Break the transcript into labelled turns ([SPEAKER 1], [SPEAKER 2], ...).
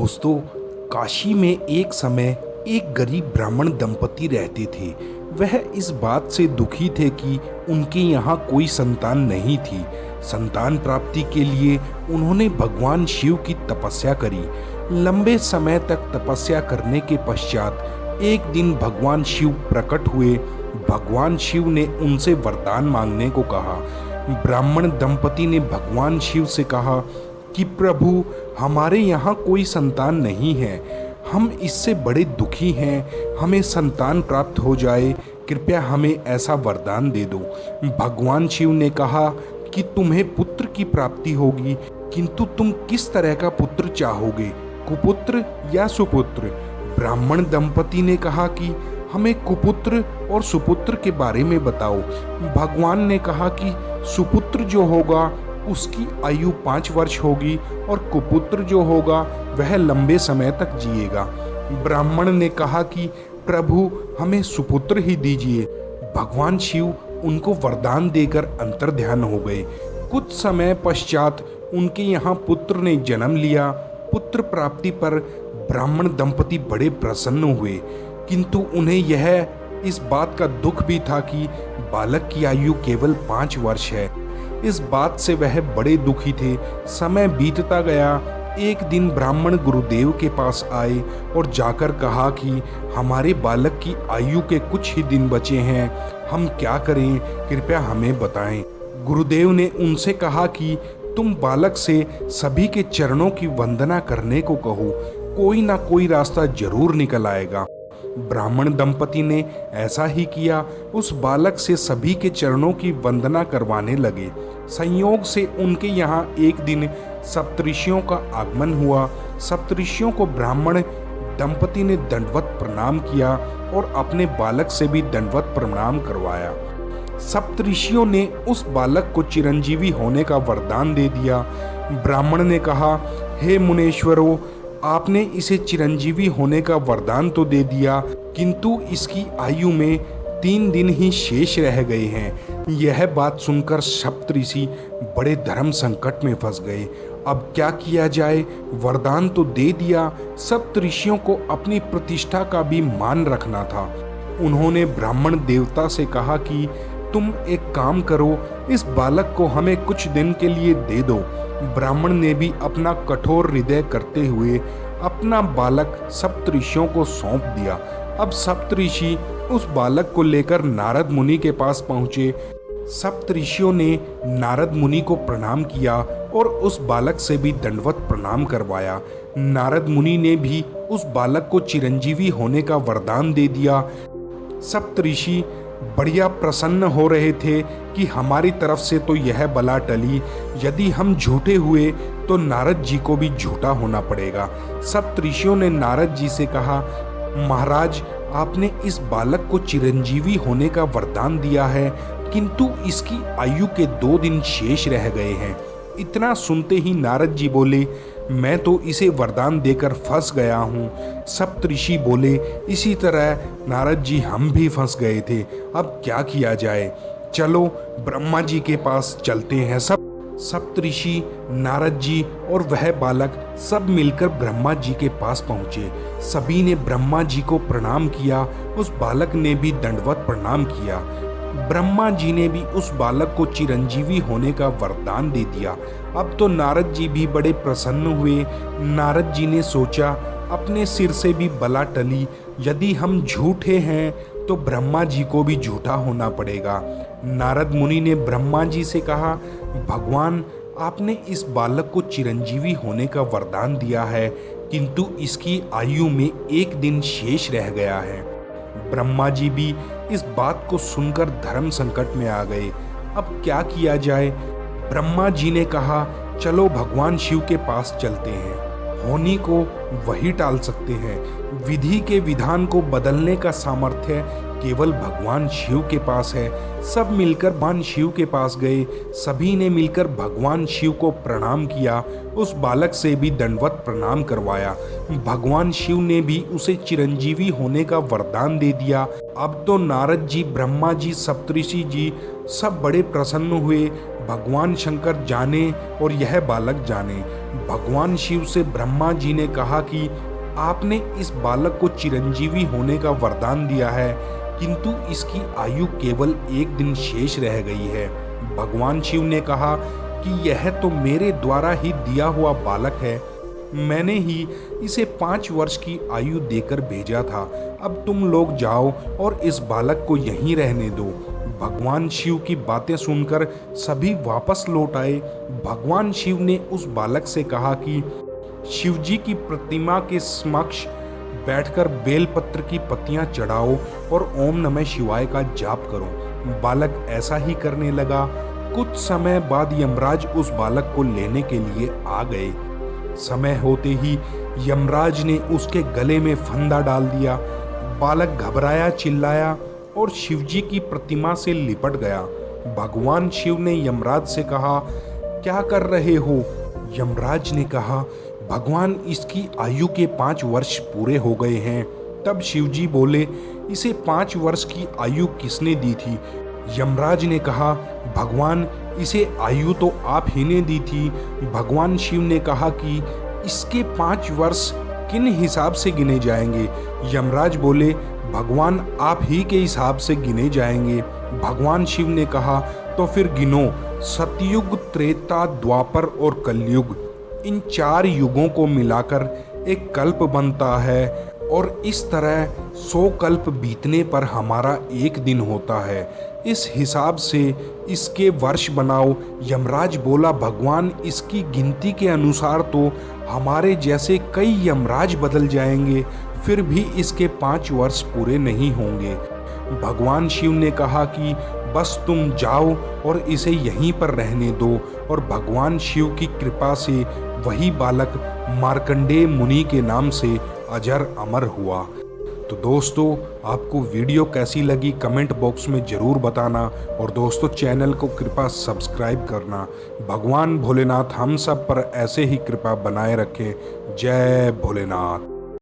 [SPEAKER 1] दोस्तों, काशी में एक समय एक गरीब ब्राह्मण दंपति रहते थे। वह इस बात से दुखी थे कि उनके यहाँ कोई संतान नहीं थी। संतान प्राप्ति के लिए उन्होंने भगवान शिव की तपस्या करी। लंबे समय तक तपस्या करने के पश्चात एक दिन भगवान शिव प्रकट हुए। भगवान शिव ने उनसे वरदान मांगने को कहा। ब्राह्मण दंपति ने भगवान शिव से कहा कि प्रभु, हमारे यहाँ कोई संतान नहीं है, हम इससे बड़े दुखी हैं, हमें संतान प्राप्त हो जाए, कृपया हमें ऐसा वरदान दे दो। भगवान शिव ने कहा कि तुम्हें पुत्र की प्राप्ति होगी, किंतु तुम किस तरह का पुत्र चाहोगे, कुपुत्र या सुपुत्र? ब्राह्मण दंपति ने कहा कि हमें कुपुत्र और सुपुत्र के बारे में बताओ। भगवान ने कहा कि सुपुत्र जो होगा उसकी आयु 5 वर्ष होगी और कुपुत्र जो होगा वह लंबे समय तक जिएगा। ब्राह्मण ने कहा कि प्रभु, हमें सुपुत्र ही दीजिए। भगवान शिव उनको वरदान देकर अंतर्ध्यान हो गए। कुछ समय पश्चात उनके यहाँ पुत्र ने जन्म लिया। पुत्र प्राप्ति पर ब्राह्मण दंपति बड़े प्रसन्न हुए, किंतु उन्हें यह इस बात का दुख भी था कि बालक की आयु केवल 5 वर्ष है। इस बात से वह बड़े दुखी थे। समय बीतता गया। एक दिन ब्राह्मण गुरुदेव के पास आए और जाकर कहा कि हमारे बालक की आयु के कुछ ही दिन बचे हैं, हम क्या करें, कृपया हमें बताएं। गुरुदेव ने उनसे कहा कि तुम बालक से सभी के चरणों की वंदना करने को कहो, कोई ना कोई रास्ता जरूर निकल आएगा। ब्राह्मण दंपति ने ऐसा ही किया। उस बालक से सभी के चरणों की वंदना करवाने लगे। संयोग से उनके यहाँ एक दिन सप्तऋषियों का आगमन हुआ। सप्तऋषियों को ब्राह्मण दंपति ने दंडवत प्रणाम किया और अपने बालक से भी दंडवत प्रणाम करवाया। सप्तऋषियों ने उस बालक को चिरंजीवी होने का वरदान दे दिया। ब्राह्मण ने कहा, हे मुनीश्वरों, आपने इसे चिरंजीवी होने का वरदान तो दे दिया, किंतु इसकी आयु में 3 दिन ही शेष रह गए हैं। यह बात सुनकर सप्तऋषि बड़े धर्म संकट में फंस गए। अब क्या किया जाए? वरदान तो दे दिया, सप्तऋषियों को अपनी प्रतिष्ठा का भी मान रखना था। उन्होंने ब्राह्मण देवता से कहा कि तुम एक काम करो, इस बालक को हमें कुछ दिन के लिए दे दो। ब्राह्मण ने भी अपना कठोर हृदय करते हुए अपना बालक सप्तऋषियों को सौंप दिया। अब सप्तऋषि उस बालक को लेकर नारद मुनि के पास पहुंचे। सप्तऋषियों ने नारद मुनि को प्रणाम किया और उस बालक से भी दंडवत प्रणाम करवाया। नारद मुनि ने भी उस बालक को चिरंजीवी होने का वरदान दे दिया। सप्तऋषि बढ़िया प्रसन्न हो रहे थे कि हमारी तरफ से तो यह बला टली, यदि हम झूठे हुए तो नारद जी को भी झूठा होना पड़ेगा। सप्तऋषियों ने नारद जी से कहा, महाराज, आपने इस बालक को चिरंजीवी होने का वरदान दिया है, किंतु इसकी आयु के 2 दिन शेष रह गए हैं। इतना सुनते ही नारद जी बोले, मैं तो इसे वरदान देकर फंस गया हूँ। सप्तऋषि बोले, इसी तरह नारद जी हम भी फंस गए थे, अब क्या किया जाए? चलो ब्रह्मा जी के पास चलते हैं। सप्तऋषि, नारद जी और वह बालक सब मिलकर ब्रह्मा जी के पास पहुँचे। सभी ने ब्रह्मा जी को प्रणाम किया। उस बालक ने भी दंडवत प्रणाम किया। ब्रह्मा जी ने भी उस बालक को चिरंजीवी होने का वरदान दे दिया। अब तो नारद जी भी बड़े प्रसन्न हुए। नारद जी ने सोचा, अपने सिर से भी बला टली, यदि हम झूठे हैं तो ब्रह्मा जी को भी झूठा होना पड़ेगा। नारद मुनि ने ब्रह्मा जी से कहा, भगवान, आपने इस बालक को चिरंजीवी होने का वरदान दिया है, किंतु इसकी आयु में 1 दिन शेष रह गया है। ब्रह्मा जी भी इस बात को सुनकर धर्म संकट में आ गए। अब क्या किया जाए? ब्रह्मा जी ने कहा, चलो भगवान शिव के पास चलते हैं, होनी को वही टाल सकते हैं। विधि के विधान को बदलने का सामर्थ्य केवल भगवान शिव के पास है। सब मिलकर भगवान शिव के पास गए। सभी ने मिलकर भगवान शिव को प्रणाम किया। उस बालक से भी दंडवत प्रणाम करवाया। भगवान शिव ने भी उसे चिरंजीवी होने का वरदान दे दिया। अब तो नारद जी, ब्रह्मा जी, सप्तऋषि जी सब बड़े प्रसन्न हुए। भगवान शंकर जाने और यह बालक जाने। भगवान शिव से ब्रह्मा जी ने कहा कि आपने इस बालक को चिरंजीवी होने का वरदान दिया है, किंतु इसकी आयु केवल 1 दिन शेष रह गई है। भगवान शिव ने कहा कि यह तो मेरे द्वारा ही दिया हुआ बालक है, मैंने ही इसे 5 वर्ष की आयु देकर भेजा था। अब तुम लोग जाओ और इस बालक को यहीं रहने दो। भगवान शिव की बातें सुनकर सभी वापस लौट आए। भगवान शिव ने उस बालक से कहा कि शिवजी की प्रतिमा के समक्ष बैठकर बेलपत्र की पत्तियां चढ़ाओ और ओम नमः शिवाय का जाप करो। बालक ऐसा ही करने लगा। कुछ समय बाद यमराज उस बालक को लेने के लिए आ गए। समय होते ही यमराज ने उसके गले में फंदा डाल दिया। बालक घबराया, चिल्लाया और शिवजी की प्रतिमा से लिपट गया। भगवान शिव ने यमराज से कहा, क्या कर रहे हो? यमराज ने कहा, भगवान इसकी आयु के 5 वर्ष पूरे हो गए हैं। तब शिवजी बोले, इसे 5 वर्ष की आयु किसने दी थी? यमराज ने कहा, भगवान इसे आयु तो आप ही ने दी थी। भगवान शिव ने कहा कि इसके 5 वर्ष किन हिसाब से गिने जाएंगे? यमराज बोले, भगवान आप ही के हिसाब से गिने जाएंगे। भगवान शिव ने कहा, तो फिर गिनो। सतयुग, त्रेता, द्वापर और कलयुग, इन 4 युगों को मिलाकर एक कल्प बनता है और इस तरह 100 कल्प बीतने पर हमारा 1 दिन होता है। इस हिसाब से इसके वर्ष बनाओ। यमराज बोला, भगवान इसकी गिनती के अनुसार तो हमारे जैसे कई यमराज बदल जाएंगे, फिर भी इसके 5 वर्ष पूरे नहीं होंगे। भगवान शिव ने कहा कि बस तुम जाओ और इसे यहीं पर रहने दो। और भगवान शिव की कृपा से वही बालक मार्कंडेय मुनि के नाम से अजर अमर हुआ। तो दोस्तों, आपको वीडियो कैसी लगी कमेंट बॉक्स में ज़रूर बताना और दोस्तों चैनल को कृपया सब्सक्राइब करना। भगवान भोलेनाथ हम सब पर ऐसे ही कृपा बनाए रखें। जय भोलेनाथ।